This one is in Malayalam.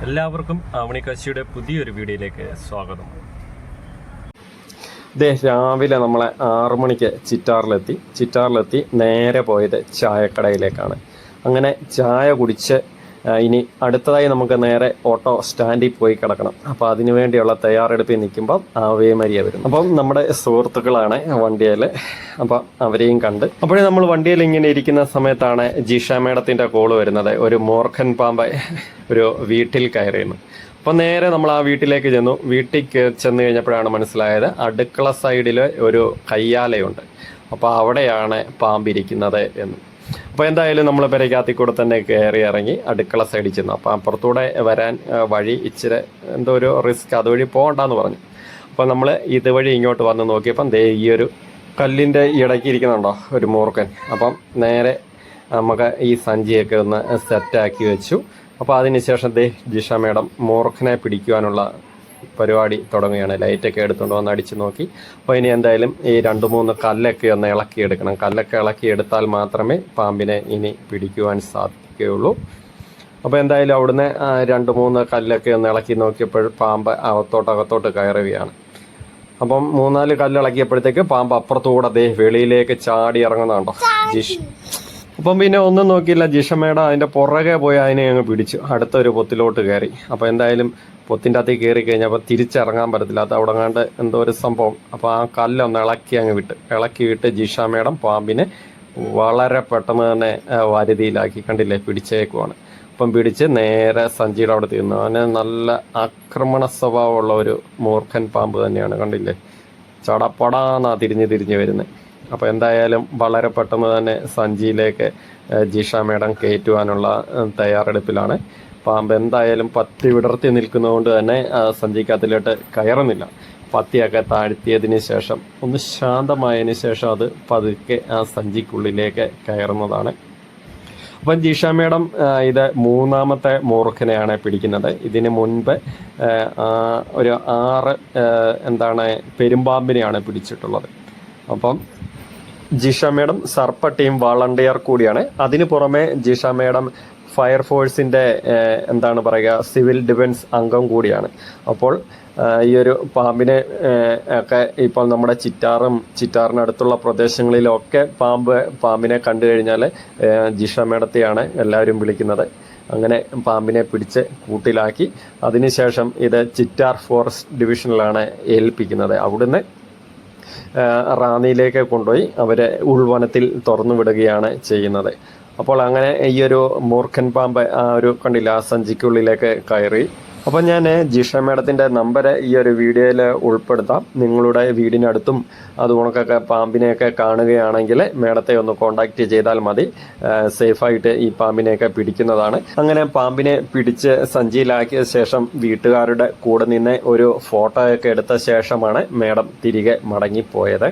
എല്ലാവർക്കും ആവണിക്കാശിയുടെ പുതിയൊരു വീഡിയോയിലേക്ക് സ്വാഗതം. രാവിലെ നമ്മളെ 6 മണിക്ക് ചിറ്റാറിലെത്തി നേരെ പോയത് ചായക്കടയിലേക്കാണ്. അങ്ങനെ ചായ കുടിച്ച് ഇനി അടുത്തതായി നമുക്ക് നേരെ ഓട്ടോ സ്റ്റാൻഡിൽ പോയി കിടക്കണം. അപ്പോൾ അതിനു വേണ്ടിയുള്ള തയ്യാറെടുപ്പിൽ നിൽക്കുമ്പം ആവേമരിയ വരും. അപ്പം നമ്മുടെ സുഹൃത്തുക്കളാണ് വണ്ടിയിൽ, അപ്പം അവരെയും കണ്ട് അപ്പോഴേ നമ്മൾ വണ്ടിയിൽ ഇങ്ങനെ ഇരിക്കുന്ന സമയത്താണ് ജിഷ മേഡത്തിൻ്റെ കോള് വരുന്നത്. ഒരു മൂർഖൻ പാമ്പ് ഒരു വീട്ടിൽ കയറിയെന്ന്. അപ്പം നേരെ നമ്മൾ ആ വീട്ടിലേക്ക് ചെന്നു. വീട്ടിൽ ചെന്ന് കഴിഞ്ഞപ്പോഴാണ് മനസ്സിലായത് അടുക്കള സൈഡിൽ ഒരു കയ്യാലയുണ്ട്, അപ്പോൾ അവിടെയാണ് പാമ്പിരിക്കുന്നത് എന്ന്. അപ്പോൾ എന്തായാലും നമ്മൾ പെരയ്ക്കകത്തിൽ കൂടെ തന്നെ കയറി ഇറങ്ങി അടുക്കള സൈഡിൽ ചെന്നു. അപ്പോൾ അപ്പുറത്തൂടെ വരാൻ വഴി ഇച്ചിരി എന്തോ ഒരു റിസ്ക്, അതുവഴി പോകണ്ടെന്ന് പറഞ്ഞു. അപ്പോൾ നമ്മൾ ഇതുവഴി ഇങ്ങോട്ട് വന്ന് നോക്കിയപ്പം ഈ ഒരു കല്ലിൻ്റെ ഇടയ്ക്ക് ഇരിക്കുന്നുണ്ടോ ഒരു മൂർഖൻ. അപ്പം നേരെ നമുക്ക് ഈ സഞ്ചിയൊക്കെ ഒന്ന് സെറ്റാക്കി വെച്ചു. അപ്പോൾ അതിനുശേഷം ജിഷ മേഡം മൂർഖനെ പിടിക്കുവാനുള്ള പരിപാടി തുടങ്ങുകയാണ്. ലൈറ്റൊക്കെ എടുത്തുകൊണ്ട് വന്ന് അടിച്ച് നോക്കി. അപ്പോൾ ഇനി എന്തായാലും ഈ 2-3 കല്ലൊക്കെ ഒന്ന് ഇളക്കിയെടുക്കണം. കല്ലൊക്കെ ഇളക്കിയെടുത്താൽ മാത്രമേ പാമ്പിനെ ഇനി പിടിക്കുവാൻ സാധിക്കുകയുള്ളൂ. അപ്പോൾ എന്തായാലും അവിടുന്ന് 2-3 കല്ലൊക്കെ ഒന്ന് ഇളക്കി നോക്കിയപ്പോൾ പാമ്പ് അകത്തോട്ട് കയറുകയാണ്. അപ്പം 3-4 കല്ല് ഇളക്കിയപ്പോഴത്തേക്ക് പാമ്പ് അപ്പുറത്തുകൂടെ വെളിയിലേക്ക് ചാടി ഇറങ്ങുന്നുണ്ടോ ജിഷ്. അപ്പം പിന്നെ ഒന്നും നോക്കിയില്ല, ജിഷ മേഡം അതിൻ്റെ പുറകെ പോയി അതിനെ അങ്ങ് പിടിച്ചു. അടുത്തൊരു പൊത്തിലോട്ട് കയറി. അപ്പോൾ എന്തായാലും പൊത്തിൻ്റെ അകത്തേക്ക് കയറി കഴിഞ്ഞപ്പോൾ തിരിച്ചിറങ്ങാൻ പറ്റത്തില്ല, അത് അവിടെ കണ്ട് എന്തോ ഒരു സംഭവം. അപ്പോൾ ആ കല്ലൊന്ന് ഇളക്കി വിട്ട് ജിഷ മേഡം പാമ്പിനെ വളരെ പെട്ടെന്ന് തന്നെ വരുതിയിലാക്കി. കണ്ടില്ലേ, പിടിച്ചേക്കുവാണ്. അപ്പം പിടിച്ച് നേരെ സഞ്ചിയുടെ അവിടെ തീർന്നു. അവന് നല്ല ആക്രമണ സ്വഭാവമുള്ള ഒരു മൂർഖൻ പാമ്പ് തന്നെയാണ്. കണ്ടില്ലേ, ചടപ്പടാന്നാ തിരിഞ്ഞ് വരുന്നത്. അപ്പോൾ എന്തായാലും വളരെ പെട്ടെന്ന് തന്നെ സഞ്ചിയിലേക്ക് ജിഷ മേഡം കയറ്റുവാനുള്ള തയ്യാറെടുപ്പിലാണ്. പാമ്പ് എന്തായാലും പത്തി വിടർത്തി നിൽക്കുന്നതുകൊണ്ട് തന്നെ സഞ്ചിക്കകത്തിലോട്ട് കയറുന്നില്ല. പത്തിയൊക്കെ താഴ്ത്തിയതിന് ശേഷം ഒന്ന് ശാന്തമായതിന് ശേഷം അത് പതുക്കെ ആ സഞ്ചിക്കുള്ളിലേക്ക് കയറുന്നതാണ്. അപ്പം ജിഷ മേഡം ഇത് 3ാമത്തെ മൂർഖനെയാണ് പിടിക്കുന്നത്. ഇതിന് മുൻപ് ഒരു 6 പെരുമ്പാമ്പിനെയാണ് പിടിച്ചിട്ടുള്ളത്. അപ്പം ജിഷ മേഡം സർപ്പ ടീം വളണ്ടിയർ കൂടിയാണ്. അതിന് പുറമെ ജിഷ മേഡം ഫയർഫോഴ്സിൻ്റെ സിവിൽ ഡിഫൻസ് അംഗം കൂടിയാണ്. അപ്പോൾ ഈ ഒരു പാമ്പിനെ ഒക്കെ ഇപ്പോൾ നമ്മുടെ ചിറ്റാറിനടുത്തുള്ള പ്രദേശങ്ങളിലൊക്കെ പാമ്പിനെ കണ്ടു കഴിഞ്ഞാൽ ജിഷ മേഡത്തെയാണ് എല്ലാവരും വിളിക്കുന്നത്. അങ്ങനെ പാമ്പിനെ പിടിച്ച് കൂട്ടിലാക്കി അതിനുശേഷം ഇത് ചിറ്റാർ ഫോറസ്റ്റ് ഡിവിഷനിലാണ് ഏൽപ്പിക്കുന്നത്. അവിടുന്ന് റാന്നിയിലേക്ക് കൊണ്ടുപോയി അവരെ ഉൾവനത്തിൽ തുറന്നു വിടുകയാണ് ചെയ്യുന്നത്. അപ്പോൾ അങ്ങനെ ഈ ഒരു മൂർഖൻ പാമ്പ് കണ്ടില്ല, ആ സഞ്ചിക്കുള്ളിലേക്ക് കയറി. അപ്പോൾ ഞാൻ ജിഷ മേഡത്തിൻ്റെ നമ്പർ ഈ ഒരു വീഡിയോയിൽ ഉൾപ്പെടുത്താം. നിങ്ങളുടെ വീടിനടുത്തും അതുകൊണ്ടൊക്കെ പാമ്പിനെയൊക്കെ കാണുകയാണെങ്കിൽ മേഡത്തെ ഒന്ന് കോൺടാക്റ്റ് ചെയ്താൽ മതി. സേഫായിട്ട് ഈ പാമ്പിനെയൊക്കെ പിടിക്കുന്നതാണ്. അങ്ങനെ പാമ്പിനെ പിടിച്ച് സഞ്ചിയിലാക്കിയ ശേഷം വീട്ടുകാരുടെ കൂടെ നിന്ന് ഒരു ഫോട്ടോയൊക്കെ എടുത്ത ശേഷമാണ് മേഡം തിരികെ മടങ്ങിപ്പോയത്.